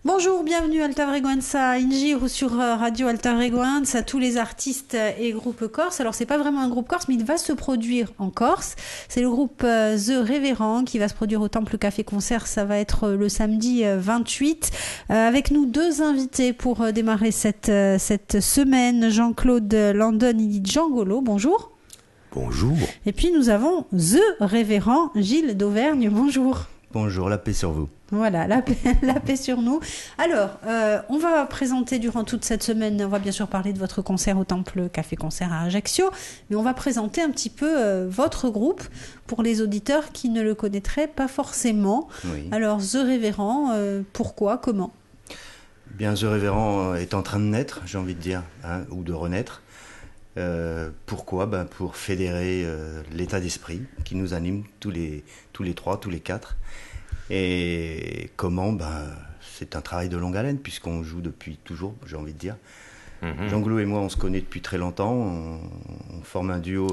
Bonjour, bienvenue à Alta Freguenza Ingir sur Radio Alta Freguenza, à tous les artistes et groupes corse. Alors c'est pas vraiment un groupe corse, mais il va se produire en Corse. C'est le groupe The Révérend qui va se produire au Temple Café Concert. Ça va être le samedi 28. Avec nous deux invités pour démarrer cette semaine. Jean-Claude Landon et Djangolo, bonjour. Bonjour. Et puis nous avons The Révérend Gilles d'Auvergne, bonjour. Bonjour, la paix sur vous. Voilà, la paix sur nous. Alors, on va présenter durant toute cette semaine, on va bien sûr parler de votre concert au Temple Café Concert à Ajaccio, mais on va présenter un petit peu votre groupe pour les auditeurs qui ne le connaîtraient pas forcément. Oui. Alors, The Révérend, pourquoi, comment ? Bien, The Révérend est en train de naître, j'ai envie de dire, ou de renaître. Pourquoi ? Pour fédérer l'état d'esprit qui nous anime tous les trois, tous les quatre. Et comment ? C'est un travail de longue haleine puisqu'on joue depuis toujours, j'ai envie de dire. Jean-Claude et moi, on se connaît depuis très longtemps. On forme un duo,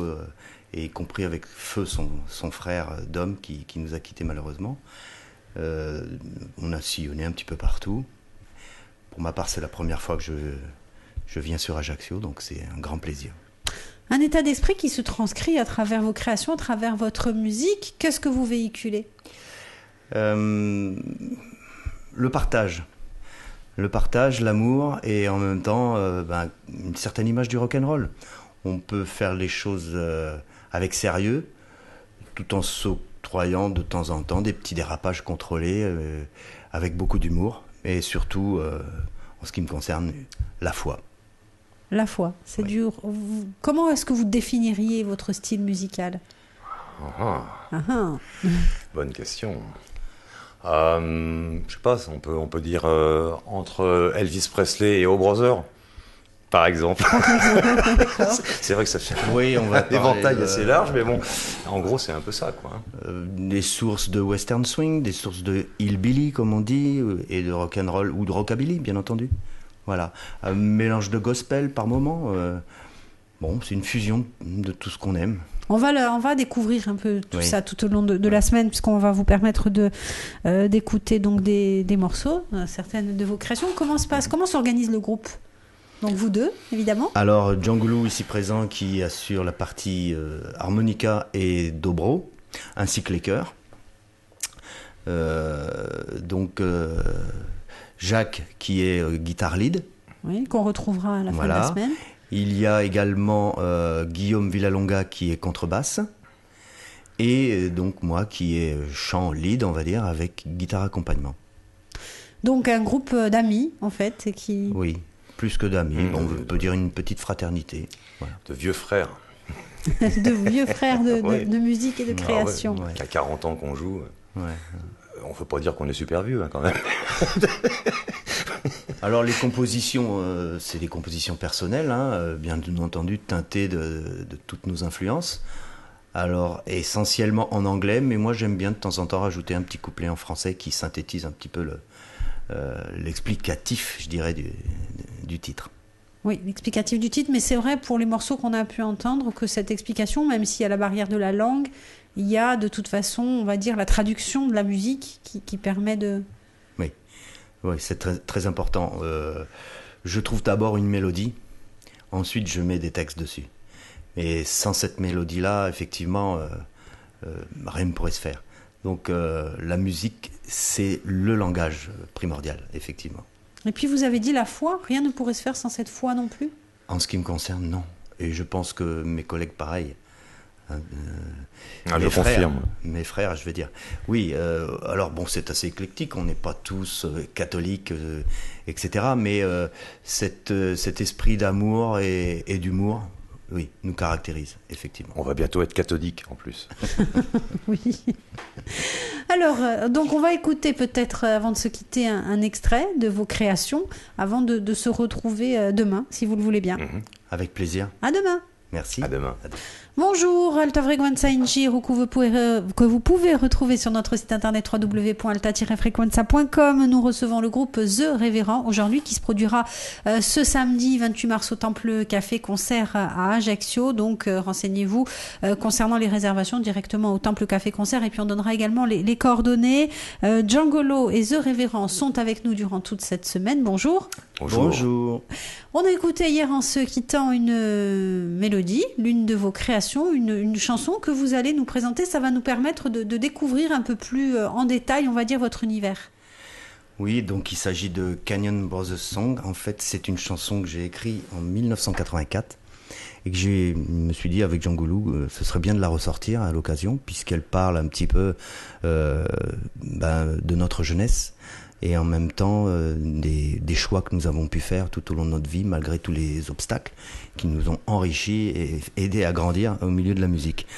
et y compris avec Feu, son frère Dom, qui nous a quittés malheureusement. On a sillonné un petit peu partout. Pour ma part, c'est la première fois que je viens sur Ajaccio, donc c'est un grand plaisir. Un état d'esprit qui se transcrit à travers vos créations, à travers votre musique. Qu'est-ce que vous véhiculez ? Le partage, l'amour et en même temps une certaine image du rock'n'roll. On peut faire les choses avec sérieux tout en s'octroyant de temps en temps des petits dérapages contrôlés avec beaucoup d'humour et surtout, en ce qui me concerne, la foi. La foi, c'est oui. dur. Comment est-ce que vous définiriez votre style musical ? Bonne question. Je sais pas, on peut dire entre Elvis Presley et O Brother, par exemple. C'est vrai que ça fait un éventail assez large, mais bon, en gros, c'est un peu ça, quoi. Des sources de western swing, des sources de hillbilly, comme on dit, et de rock'n'roll ou de rockabilly, bien entendu. Voilà, un mélange de gospel par moment. C'est une fusion de tout ce qu'on aime. On va découvrir un peu tout ça tout au long de la semaine, puisqu'on va vous permettre d'écouter donc des morceaux, certaines de vos créations. Comment s'organise le groupe ? Donc vous deux, évidemment. Alors, Djangoulou, ici présent, qui assure la partie harmonica et dobro, ainsi que les chœurs. Jacques, qui est guitare lead. Oui, qu'on retrouvera à la fin de la semaine. Il y a également Guillaume Villalonga qui est contrebasse et donc moi qui est chant lead, on va dire, avec guitare accompagnement. Donc un groupe d'amis en fait qui... Oui, plus que d'amis, on peut dire une petite fraternité. Voilà. De vieux frères. De vieux frères de musique et de création. Il y a 40 ans qu'on joue. Ouais. On ne peut pas dire qu'on est super vieux quand même. Alors les compositions, c'est des compositions personnelles, bien entendu teintées de toutes nos influences. Alors essentiellement en anglais, mais moi j'aime bien de temps en temps rajouter un petit couplet en français qui synthétise un petit peu l'explicatif, je dirais, du titre. Oui, l'explicatif du titre, mais c'est vrai pour les morceaux qu'on a pu entendre que cette explication, même s'il y a la barrière de la langue, il y a de toute façon, on va dire, la traduction de la musique qui permet de... Oui, c'est très, très important. Je trouve d'abord une mélodie, ensuite je mets des textes dessus. Et sans cette mélodie-là, effectivement, rien ne pourrait se faire. Donc la musique, c'est le langage primordial, effectivement. Et puis vous avez dit la foi, rien ne pourrait se faire sans cette foi non plus ? En ce qui me concerne, non. Et je pense que mes collègues, pareil. Je confirme. Mes frères, je veux dire. Oui, alors bon, c'est assez éclectique, on n'est pas tous catholiques, etc. Mais cet esprit d'amour et d'humour, oui, nous caractérise, effectivement. On va bientôt être catholique en plus. Oui. Alors, donc on va écouter peut-être, avant de se quitter, un extrait de vos créations, avant de se retrouver demain, si vous le voulez bien. Avec plaisir. À demain. Merci. À demain. Bonjour, Alta Frequenza in Giro que vous pouvez retrouver sur notre site internet www.alta-frequenza.com. Nous recevons le groupe The Révérend aujourd'hui qui se produira ce samedi 28 mars au Temple Café Concert à Ajaccio. Donc renseignez-vous concernant les réservations directement au Temple Café Concert et puis on donnera également les coordonnées. Djangolo et The Révérend sont avec nous durant toute cette semaine. Bonjour. Bonjour. On a écouté hier en se quittant une mélodie, l'une de vos créations, une chanson que vous allez nous présenter. Ça va nous permettre de découvrir un peu plus en détail, on va dire, votre univers. Oui, donc il s'agit de Canyon Brothers Song. En fait, c'est une chanson que j'ai écrite en 1984 et que je me suis dit avec Jean Goulou, ce serait bien de la ressortir à l'occasion puisqu'elle parle un petit peu de notre jeunesse. Et en même temps des choix que nous avons pu faire tout au long de notre vie, malgré tous les obstacles qui nous ont enrichis et aidés à grandir au milieu de la musique.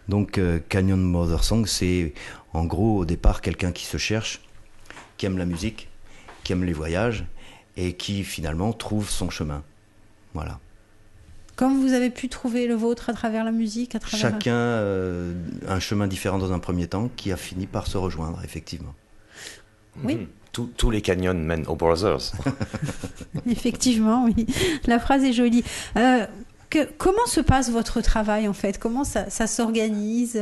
Donc Canyon Mother Song, c'est en gros au départ quelqu'un qui se cherche, qui aime la musique, qui aime les voyages et qui finalement trouve son chemin. Voilà. Comme vous avez pu trouver le vôtre à travers la musique, à travers... Chacun un chemin différent dans un premier temps qui a fini par se rejoindre, effectivement. Oui. Tous les canyons mènent aux Brothers. Effectivement, oui. La phrase est jolie. Comment se passe votre travail en fait? Comment ça s'organise?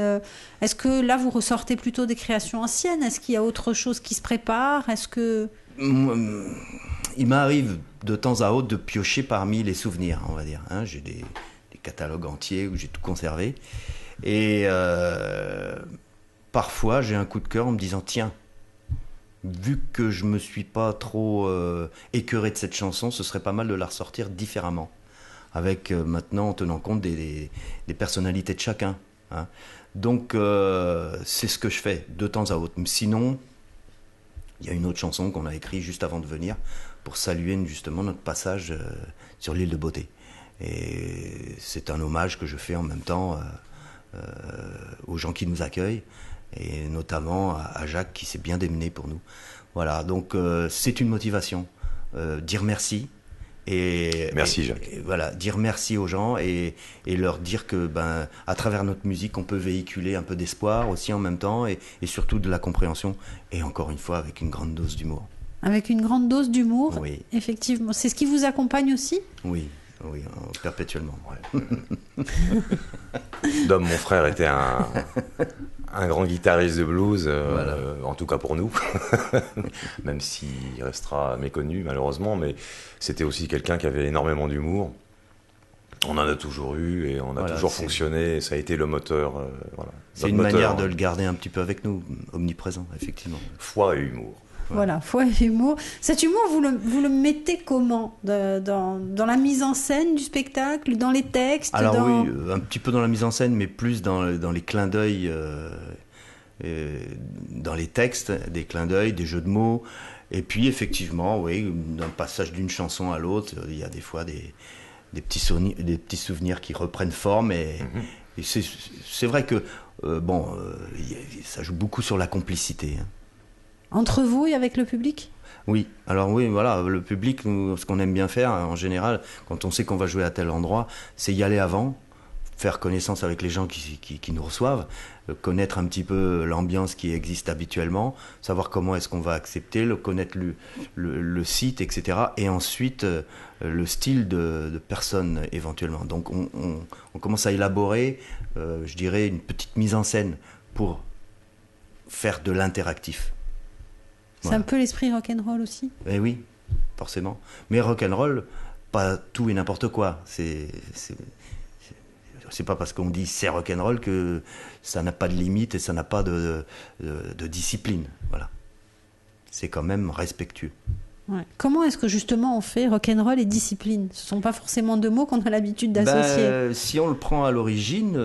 Est-ce que là vous ressortez plutôt des créations anciennes? Est-ce qu'il y a autre chose qui se prépare? Est-ce que... Il m'arrive de temps à autre de piocher parmi les souvenirs, on va dire. J'ai des catalogues entiers où j'ai tout conservé. Et parfois j'ai un coup de cœur en me disant tiens, vu que je me suis pas trop écœuré de cette chanson, ce serait pas mal de la ressortir différemment, avec maintenant en tenant compte des personnalités de chacun. Donc c'est ce que je fais de temps à autre. Sinon, il y a une autre chanson qu'on a écrite juste avant de venir pour saluer justement notre passage sur l'île de Beauté. Et c'est un hommage que je fais en même temps aux gens qui nous accueillent, et notamment à Jacques qui s'est bien démené pour nous. Voilà, donc c'est une motivation, dire merci. Merci Jacques. Et voilà, dire merci aux gens et leur dire que à travers notre musique on peut véhiculer un peu d'espoir aussi en même temps et surtout de la compréhension et encore une fois avec une grande dose d'humour. Avec une grande dose d'humour, oui. Effectivement. C'est ce qui vous accompagne aussi ? Oui, perpétuellement. Ouais. Dom, mon frère, était un grand guitariste de blues, voilà. En tout cas pour nous, même s'il restera méconnu malheureusement, mais c'était aussi quelqu'un qui avait énormément d'humour. On en a toujours eu et on a toujours fonctionné, et ça a été le moteur. Voilà. C'est une manière de le garder un petit peu avec nous, omniprésent, effectivement. Foi et humour. Voilà, foi et humour. Cet humour, vous le mettez comment dans la mise en scène du spectacle, dans les textes? Alors oui, un petit peu dans la mise en scène, mais plus dans les clins d'œil, dans les textes, des clins d'œil, des jeux de mots. Et puis effectivement, oui, d'un passage d'une chanson à l'autre, il y a des fois des petits souvenirs qui reprennent forme. Et c'est vrai que ça joue beaucoup sur la complicité. Entre vous et avec le public ? Oui, alors oui, voilà, le public, nous, ce qu'on aime bien faire en général, quand on sait qu'on va jouer à tel endroit, c'est y aller avant, faire connaissance avec les gens qui nous reçoivent, connaître un petit peu l'ambiance qui existe habituellement, savoir comment est-ce qu'on va accepter, connaître le site, etc. Et ensuite, le style de personnes éventuellement. Donc on commence à élaborer, je dirais, une petite mise en scène pour faire de l'interactif. C'est un peu l'esprit rock'n'roll aussi. Eh oui, forcément. Mais rock'n'roll, pas tout et n'importe quoi. C'est pas parce qu'on dit c'est rock'n'roll que ça n'a pas de limite et ça n'a pas de discipline. Voilà. C'est quand même respectueux. Ouais. Comment est-ce que justement on fait rock'n'roll et discipline? Ce ne sont pas forcément deux mots qu'on a l'habitude d'associer. Si on le prend à l'origine,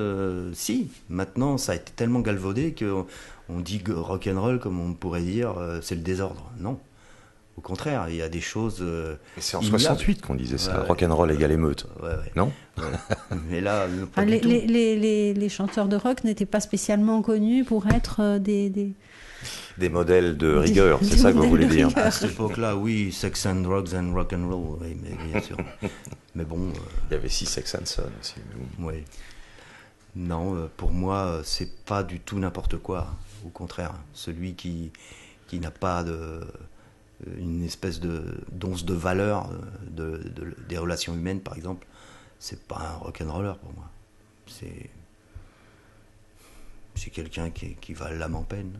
si. Maintenant, ça a été tellement galvaudé qu'on dit rock'n'roll, comme on pourrait dire, c'est le désordre. Non. Au contraire, il y a des choses... c'est en 68 qu'on disait ça, rock'n'roll égale émeute. Non Mais là, les chanteurs de rock n'étaient pas spécialement connus pour être des Des modèles de rigueur, c'est ça que vous voulez dire. À cette époque-là, oui, Sex and Drugs and Rock and Roll, oui, mais bien sûr. Mais bon... Il y avait aussi Sex and Son aussi. Oui. Non, pour moi, c'est pas du tout n'importe quoi. Au contraire, celui qui n'a pas une espèce d'once de valeur des relations humaines, par exemple, c'est pas un rock'n'roller pour moi. C'est quelqu'un qui va l'âme en peine.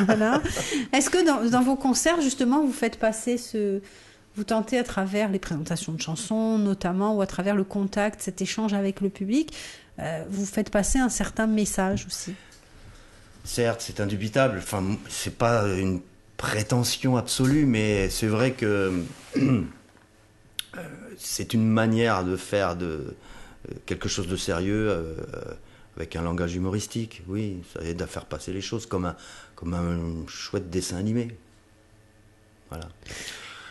Voilà. Est-ce que dans vos concerts, justement, vous faites passer vous tentez à travers les présentations de chansons, notamment, ou à travers le contact, cet échange avec le public, vous faites passer un certain message aussi? Certes, c'est indubitable. Enfin, c'est pas une prétention absolue, mais c'est vrai que c'est une manière de faire quelque chose de sérieux avec un langage humoristique. Oui, ça aide à faire passer les choses comme un chouette dessin animé. Voilà.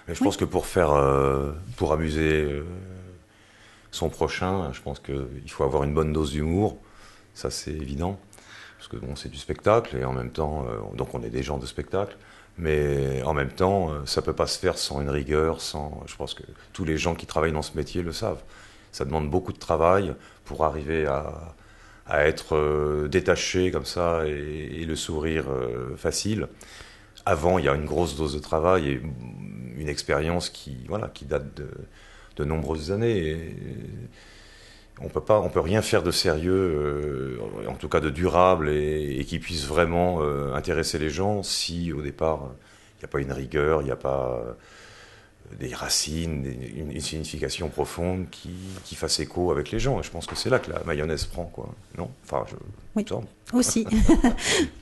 Mais je pense que pour amuser son prochain, je pense qu'il faut avoir une bonne dose d'humour. Ça, c'est évident. Parce que bon, c'est du spectacle et en même temps, donc on est des gens de spectacle, mais en même temps, ça peut pas se faire sans une rigueur, je pense que tous les gens qui travaillent dans ce métier le savent. Ça demande beaucoup de travail pour arriver à être détaché comme ça et le sourire facile. Avant, il y a une grosse dose de travail et une expérience qui date de nombreuses années. Et on peut rien faire de sérieux, en tout cas de durable et qui puisse vraiment intéresser les gens si au départ il n'y a pas une rigueur, il n'y a pas des racines, une signification profonde qui fasse écho avec les gens. Et je pense que c'est là que la mayonnaise prend, quoi. Non ? Enfin, oui, aussi.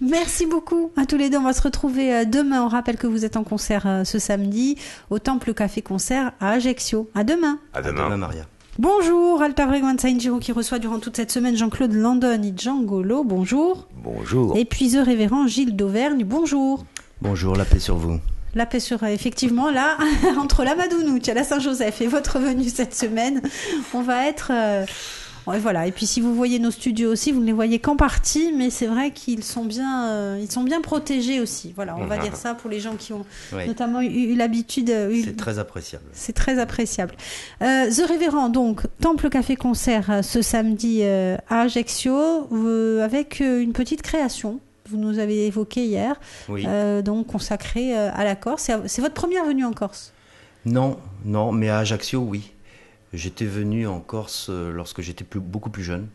Merci beaucoup à tous les deux. On va se retrouver demain. On rappelle que vous êtes en concert ce samedi au Temple Café Concert à Ajaccio. À demain. À demain, Maria. Bonjour, Alta Freguenza Injiro qui reçoit durant toute cette semaine Jean-Claude Landon et Djangolo. Bonjour. Bonjour. Et puis The Révérend Gilles d'Auvergne. Bonjour. Bonjour, la paix sur vous. La paix sur, effectivement, là, entre la Madounoute et la Saint-Joseph et votre venue cette semaine, on va être... voilà. Et puis si vous voyez nos studios aussi, vous ne les voyez qu'en partie, mais c'est vrai qu'ils sont bien protégés aussi. Voilà, on va dire ça pour les gens qui ont notamment eu l'habitude... C'est très appréciable. C'est très appréciable. The Révérend, donc, Temple Café Concert ce samedi à Ajaccio, avec une petite création. Vous nous avez évoqué hier, oui. Donc consacré à la Corse. C'est votre première venue en Corse? Non, mais à Ajaccio, oui. J'étais venu en Corse lorsque j'étais beaucoup plus jeune,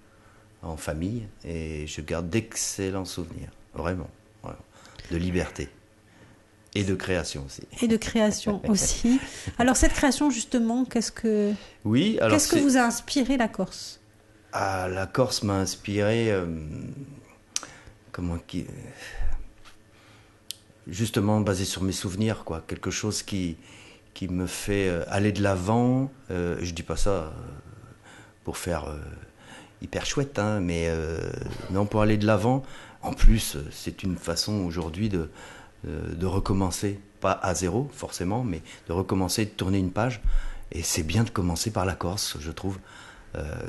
en famille, et je garde d'excellents souvenirs, vraiment, voilà, de liberté. Et de création aussi. Et de création aussi. Alors cette création, justement, qu'est-ce que vous a inspiré la Corse? La Corse m'a inspiré... justement basé sur mes souvenirs, quoi. Quelque chose qui me fait aller de l'avant. Je dis pas ça pour faire hyper chouette, hein, mais non, pour aller de l'avant. En plus, c'est une façon aujourd'hui de recommencer, pas à zéro forcément, mais de recommencer, de tourner une page. Et c'est bien de commencer par la Corse, je trouve,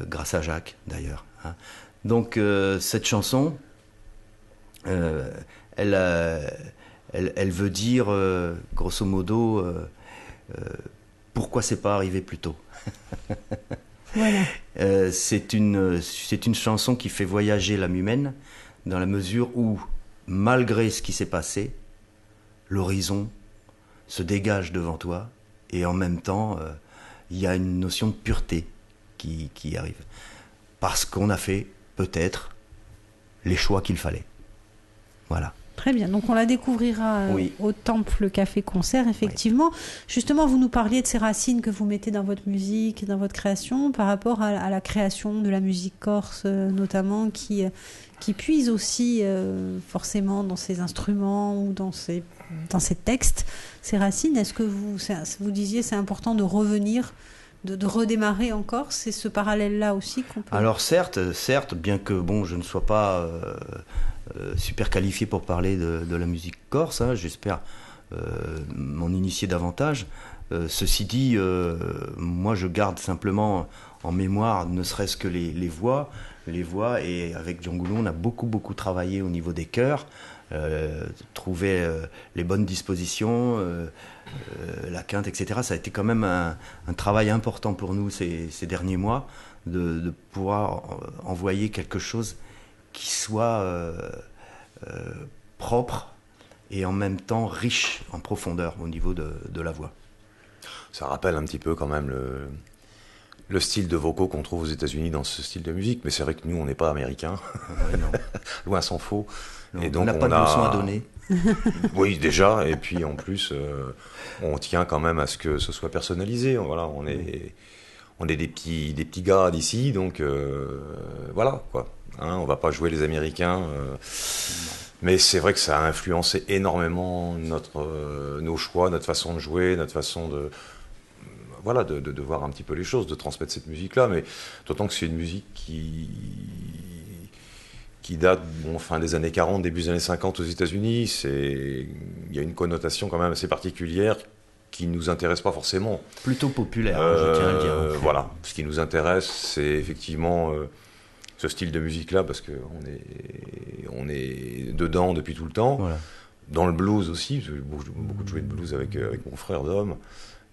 grâce à Jacques d'ailleurs, hein. Donc cette chanson, elle veut dire, grosso modo, pourquoi c'est pas arrivé plus tôt. Voilà. C'est une chanson qui fait voyager l'âme humaine, dans la mesure où, malgré ce qui s'est passé, l'horizon se dégage devant toi, et en même temps, il y a une notion de pureté qui arrive. Parce qu'on a fait, peut-être, les choix qu'il fallait. Voilà. Très bien, donc on la découvrira au Temple Café Concert, effectivement. Oui. Justement, vous nous parliez de ces racines que vous mettez dans votre musique, dans votre création, par rapport à la création de la musique corse, notamment, qui puise aussi forcément dans ses instruments ou dans ses textes, ces racines. Est-ce que vous disiez c'est important de revenir, de redémarrer en Corse? C'est ce parallèle-là aussi qu'on peut... Alors certes, bien que je ne sois pas... super qualifié pour parler de la musique corse, hein, j'espère m'en initier davantage. Ceci dit, moi je garde simplement en mémoire ne serait-ce que les voix, et avec Djangolo on a beaucoup travaillé au niveau des chœurs, trouver les bonnes dispositions, la quinte, etc. Ça a été quand même un travail important pour nous ces derniers mois, de pouvoir envoyer quelque chose qui soit propre et en même temps riche en profondeur au niveau de la voix. Ça rappelle un petit peu quand même le style de vocaux qu'on trouve aux États-Unis dans ce style de musique, mais c'est vrai que nous, on n'est pas américains, loin s'en faut. Non, et donc on n'a pas de leçons à donner. Oui, déjà, et puis en plus, on tient quand même à ce que ce soit personnalisé. Voilà, on est des petits gars d'ici, donc voilà, quoi. Hein, on va pas jouer les Américains. Mais c'est vrai que ça a influencé énormément nos choix, notre façon de jouer, notre façon de voir un petit peu les choses, de transmettre cette musique-là. Mais d'autant que c'est une musique qui date fin des années 40, début des années 50 aux États-Unis. Il y a une connotation quand même assez particulière qui ne nous intéresse pas forcément. Plutôt populaire, je tiens à le dire. Voilà, ce qui nous intéresse, c'est effectivement ce style de musique-là, parce qu'on est dedans depuis tout le temps. Voilà. Dans le blues aussi, j'ai beaucoup joué de blues avec mon frère d'homme.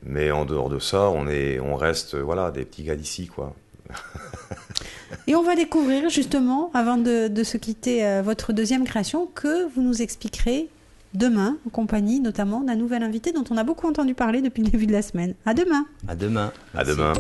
Mais en dehors de ça, on reste des petits gars d'ici, quoi. Et on va découvrir justement, avant de se quitter, votre deuxième création que vous nous expliquerez demain, en compagnie notamment d'un nouvel invité dont on a beaucoup entendu parler depuis le début de la semaine. À demain. À demain. À demain.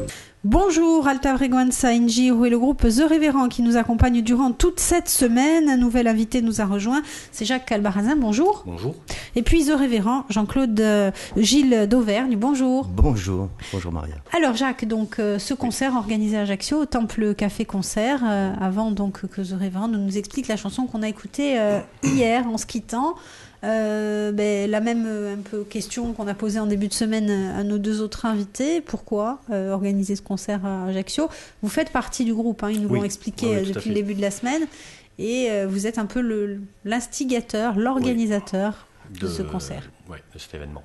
Bonjour, Alta Freguenza Injiru et le groupe The Révérend qui nous accompagne durant toute cette semaine. Un nouvel invité nous a rejoint, c'est Jacques Calbarazin. Bonjour. Bonjour. Et puis The Révérend, Jean-Claude Gilles d'Auvergne. Bonjour. Bonjour. Bonjour Maria. Alors Jacques, donc ce concert organisé à Ajaccio au Temple Café Concert, avant donc que The Révérend nous explique la chanson qu'on a écoutée hier en se quittant. La même un peu question qu'on a posée en début de semaine à nos deux autres invités. Pourquoi organiser ce concert à Ajaccio? Vous faites partie du groupe, ils nous l'ont expliqué depuis le début de la semaine, et vous êtes un peu l'instigateur, l'organisateur de ce concert. Oui, de cet événement.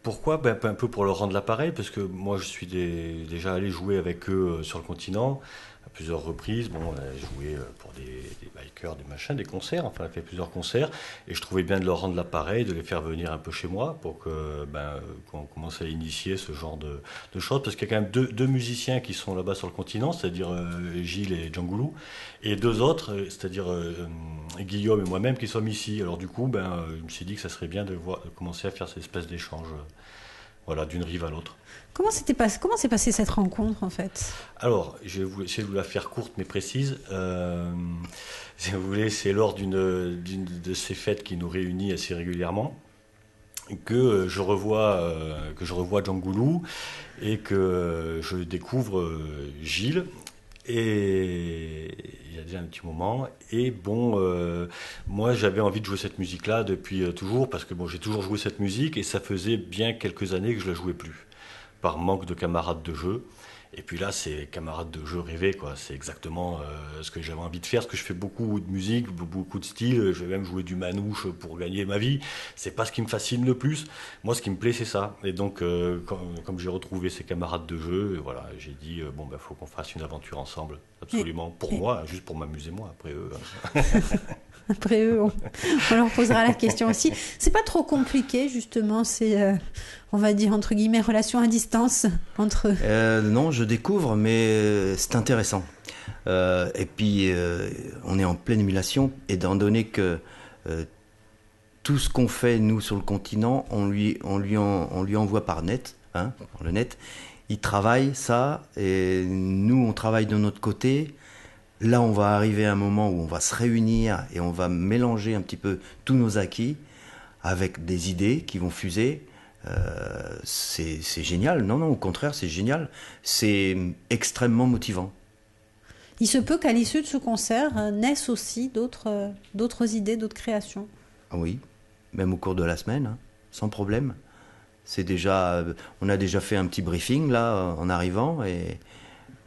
Pourquoi? Un peu pour leur rendre l'appareil, parce que moi je suis déjà allé jouer avec eux sur le continent à plusieurs reprises. Bon, on a joué pour des bikers, des machins, des concerts, enfin on a fait plusieurs concerts, et je trouvais bien de leur rendre l'appareil, de les faire venir un peu chez moi pour qu'on commence à initier ce genre de choses, parce qu'il y a quand même deux musiciens qui sont là-bas sur le continent, c'est-à-dire Gilles et Djangoulou, et deux autres, c'est-à-dire Guillaume et moi-même qui sommes ici. Alors du coup, je me suis dit que ça serait bien de commencer à faire cette espèce d'échange d'une rive à l'autre. Comment s'est passée cette rencontre en fait? Alors, je vais essayer de vous la faire courte mais précise. Si vous voulez, c'est lors d'une de ces fêtes qui nous réunit assez régulièrement que je revois Djangoulou et que je découvre Gilles. Et il y a déjà un petit moment. Et moi j'avais envie de jouer cette musique-là depuis toujours, parce que j'ai toujours joué cette musique et ça faisait bien quelques années que je la jouais plus, par manque de camarades de jeu. Et puis là, c'est camarades de jeu rêvés, quoi. C'est exactement ce que j'avais envie de faire, parce que je fais beaucoup de musique, beaucoup de styles. Je vais même jouer du manouche pour gagner ma vie. C'est pas ce qui me fascine le plus. Moi, ce qui me plaît, c'est ça. Et donc, comme j'ai retrouvé ces camarades de jeu, j'ai dit faut qu'on fasse une aventure ensemble, absolument. Pour moi, juste pour m'amuser moi. Après eux. Après eux, on leur posera la question aussi. C'est pas trop compliqué, justement, c'est, on va dire, entre guillemets, relation à distance entre eux. Non, je découvre, mais c'est intéressant. Et puis, on est en pleine émulation, étant donné que tout ce qu'on fait, nous, sur le continent, on lui envoie par net, par le net. Il travaille ça, et nous, on travaille de notre côté. Là, on va arriver à un moment où on va se réunir et on va mélanger un petit peu tous nos acquis avec des idées qui vont fuser. C'est génial. Non, au contraire, c'est génial. C'est extrêmement motivant. Il se peut qu'à l'issue de ce concert naissent aussi d'autres idées, d'autres créations. Ah oui, même au cours de la semaine, sans problème. On a déjà fait un petit briefing là en arrivant, et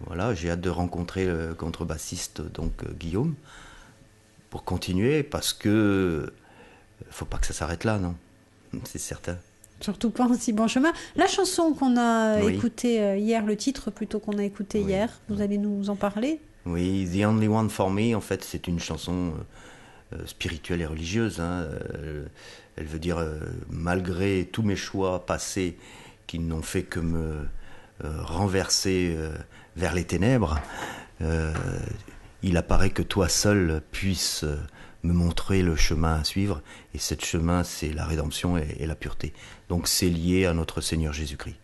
voilà, j'ai hâte de rencontrer le contrebassiste, donc Guillaume, pour continuer, parce que faut pas que ça s'arrête là, non, c'est certain. Surtout pas en si bon chemin. La chanson qu'on a écoutée hier, le titre plutôt qu'on a écouté hier, vous allez nous en parler? Oui, The Only One for Me, en fait, c'est une chanson spirituelle et religieuse. Hein. Elle veut dire, malgré tous mes choix passés qui n'ont fait que me renverser vers les ténèbres, il apparaît que toi seul puisses me montrer le chemin à suivre, et ce chemin, c'est la rédemption et la pureté. Donc c'est lié à notre Seigneur Jésus-Christ.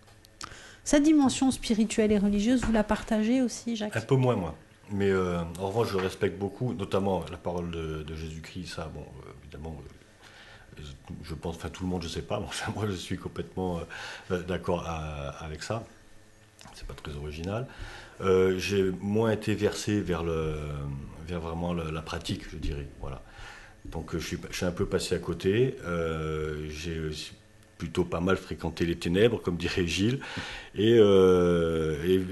Cette dimension spirituelle et religieuse, vous la partagez aussi, Jacques? Un peu moins, moi. Mais en revanche, je respecte beaucoup, notamment la parole de Jésus-Christ. Ça, bon, évidemment, je pense, enfin tout le monde, je ne sais pas. Bon, moi, je suis complètement d'accord avec ça. C'est pas très original. J'ai moins été versé vers vraiment la pratique, je dirais. Voilà. Donc je suis un peu passé à côté. J'ai plutôt pas mal fréquenté les ténèbres, comme dirait Gilles. Et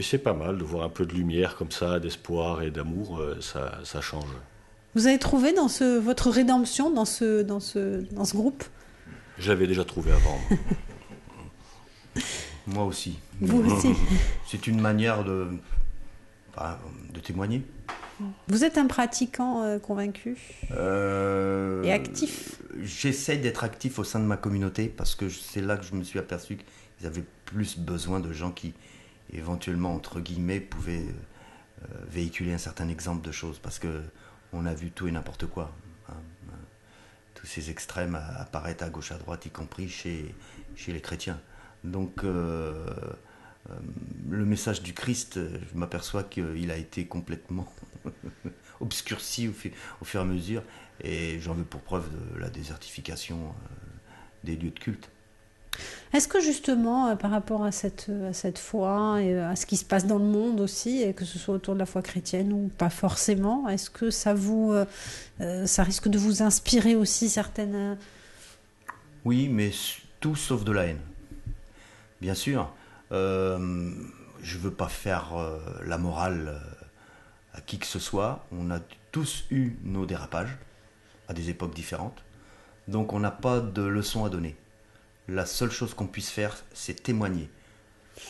c'est pas mal de voir un peu de lumière comme ça, d'espoir et d'amour. Ça change. Vous avez trouvé dans votre rédemption dans ce groupe? Je l'avais déjà trouvé avant. Moi aussi. Vous aussi. C'est une manière de témoigner. Vous êtes un pratiquant convaincu et actif? J'essaie d'être actif au sein de ma communauté parce que c'est là que je me suis aperçu qu'ils avaient plus besoin de gens qui, éventuellement, entre guillemets, pouvaient véhiculer un certain exemple de choses, parce qu'on a vu tout et n'importe quoi. Hein. Tous ces extrêmes apparaissent à gauche, à droite, y compris chez les chrétiens. Donc, le message du Christ, je m'aperçois qu'il a été complètement obscurci au fur et à mesure, et j'en veux pour preuve de la désertification des lieux de culte. Est-ce que justement, par rapport à cette foi et à ce qui se passe dans le monde aussi, et que ce soit autour de la foi chrétienne ou pas forcément, est-ce que ça risque de vous inspirer aussi certaines... Oui, mais tout sauf de la haine. Bien sûr, je ne veux pas faire la morale à qui que ce soit. On a tous eu nos dérapages à des époques différentes. Donc on n'a pas de leçon à donner. La seule chose qu'on puisse faire, c'est témoigner.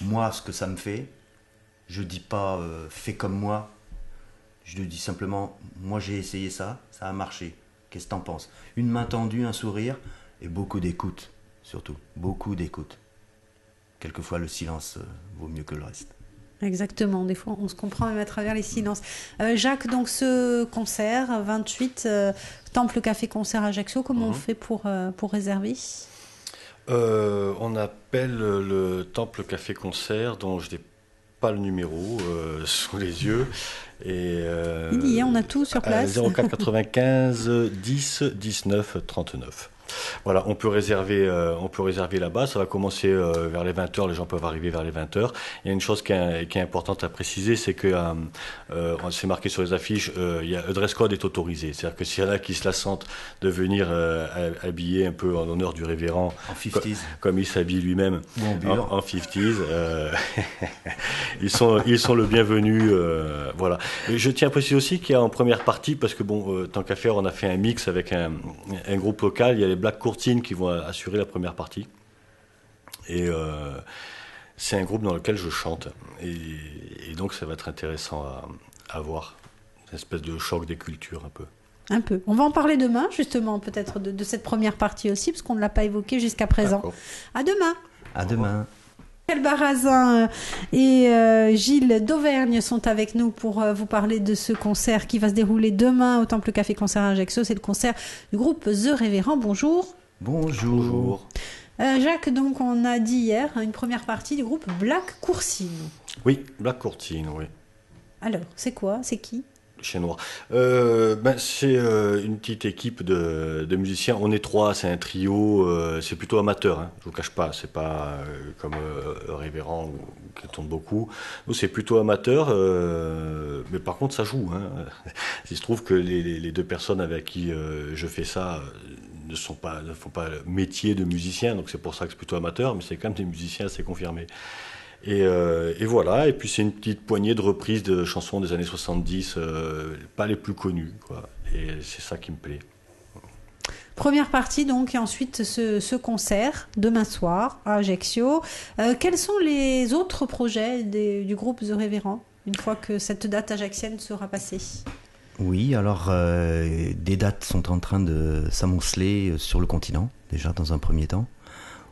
Moi, ce que ça me fait, je ne dis pas fais comme moi. Je dis simplement, moi j'ai essayé ça, ça a marché. Qu'est-ce que t'en penses? Une main tendue, un sourire et beaucoup d'écoute, surtout. Beaucoup d'écoute. Quelquefois, le silence vaut mieux que le reste. Exactement, des fois on se comprend même à travers les silences. Jacques, donc ce concert, 28, Temple Café Concert Ajaccio, comment on fait pour réserver? On appelle le Temple Café Concert, dont je n'ai pas le numéro sous les yeux. Et, il y est, on a tout sur place. 04 95 10 19 39. Voilà, on peut réserver là-bas. Ça va commencer vers les 20h. Les gens peuvent arriver vers les 20h. Il y a une chose qui est importante à préciser, c'est que c'est marqué sur les affiches, le dress code est autorisé. C'est-à-dire que s'il y en a qui se la sentent de venir habiller un peu en honneur du révérend, en 50s, comme il s'habille lui-même, en 50s, ils sont le bienvenu. Voilà. Et je tiens à préciser aussi qu'il y a en première partie, parce que bon, tant qu'à faire, on a fait un mix avec un groupe local. Il y a les Black Courtine qui vont assurer la première partie. Et c'est un groupe dans lequel je chante. Et donc ça va être intéressant à voir. Une espèce de choc des cultures un peu. Un peu. On va en parler demain, justement, peut-être de cette première partie aussi, parce qu'on ne l'a pas évoqué jusqu'à présent. D'accord. À demain. À demain. Michel Barazin et Gilles d'Auvergne sont avec nous pour vous parler de ce concert qui va se dérouler demain au Temple Café Concert à Ajaccio. C'est le concert du groupe The Révérend. Bonjour. Bonjour. Jacques, donc on a dit hier une première partie du groupe Black Courtine. Oui, Black Courtine, oui. Alors, c'est quoi? C'est qui? Chez Noir. C'est une petite équipe de musiciens. On est 3, c'est un trio. C'est plutôt amateur, hein, je vous cache pas. C'est pas comme Révérend qui tourne beaucoup. Nous, c'est plutôt amateur, mais par contre, ça joue. Hein. Il se trouve que les deux personnes avec qui je fais ça ne font pas métier de musicien, donc c'est pour ça que c'est plutôt amateur, mais c'est quand même des musiciens assez confirmés. Et voilà, et puis c'est une petite poignée de reprises de chansons des années 70, pas les plus connues, quoi. Et c'est ça qui me plaît. Première partie donc, et ensuite ce concert demain soir à Ajaccio. Quels sont les autres projets du groupe The Révérend, une fois que cette date ajaxienne sera passée? Oui, alors des dates sont en train de s'amonceler sur le continent, déjà dans un premier temps,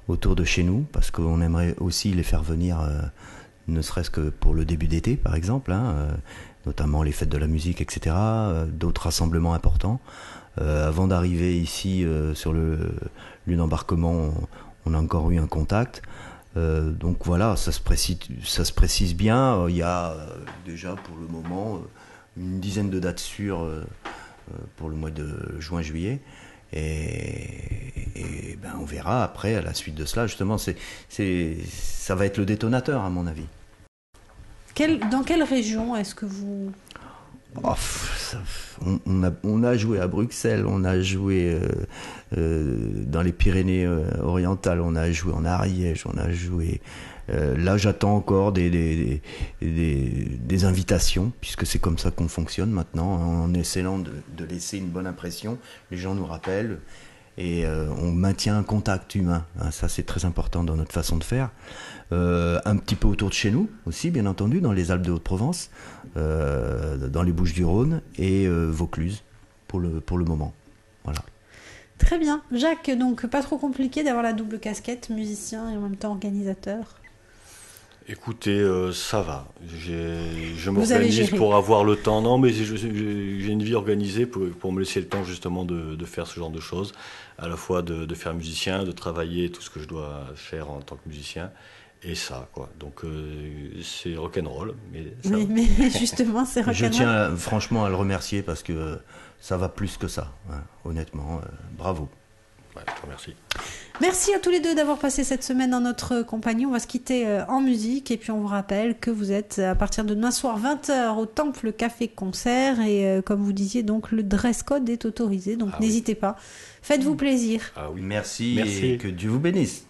autour de chez nous, parce qu'on aimerait aussi les faire venir, ne serait-ce que pour le début d'été par exemple, notamment les fêtes de la musique, etc., d'autres rassemblements importants. Avant d'arriver ici sur le lieu d'embarquement, on a encore eu un contact. Donc voilà, ça se précise bien. Il y a déjà pour le moment une dizaine de dates sûres pour le mois de juin-juillet. Et ben on verra après, à la suite de cela, justement, ça va être le détonateur, à mon avis. Dans quelle région est-ce que vous... On a joué à Bruxelles, on a joué dans les Pyrénées-Orientales, on a joué en Ariège, on a joué... là, j'attends encore des invitations, puisque c'est comme ça qu'on fonctionne maintenant, en essayant de laisser une bonne impression. Les gens nous rappellent et on maintient un contact humain. Ça, c'est très important dans notre façon de faire. Un petit peu autour de chez nous aussi, bien entendu, dans les Alpes de Haute-Provence, dans les Bouches-du-Rhône et Vaucluse pour le moment. Voilà. Très bien. Jacques, donc pas trop compliqué d'avoir la double casquette, musicien et en même temps organisateur? Écoutez, ça va. Je m'organise pour avoir le temps. Non, mais j'ai une vie organisée pour me laisser le temps justement de faire ce genre de choses. À la fois de faire musicien, de travailler tout ce que je dois faire en tant que musicien. Et ça, quoi. Donc, c'est rock'n'roll. Mais justement, c'est rock'n'roll. Je tiens franchement à le remercier parce que ça va plus que ça. Honnêtement, bravo. Ouais, je te remercie. Merci à tous les deux d'avoir passé cette semaine en notre compagnie. On va se quitter en musique et puis on vous rappelle que vous êtes à partir de demain soir 20h au Temple Café Concert et comme vous disiez, donc le dress code est autorisé, donc n'hésitez pas. Faites-vous plaisir. Oui, merci et que Dieu vous bénisse.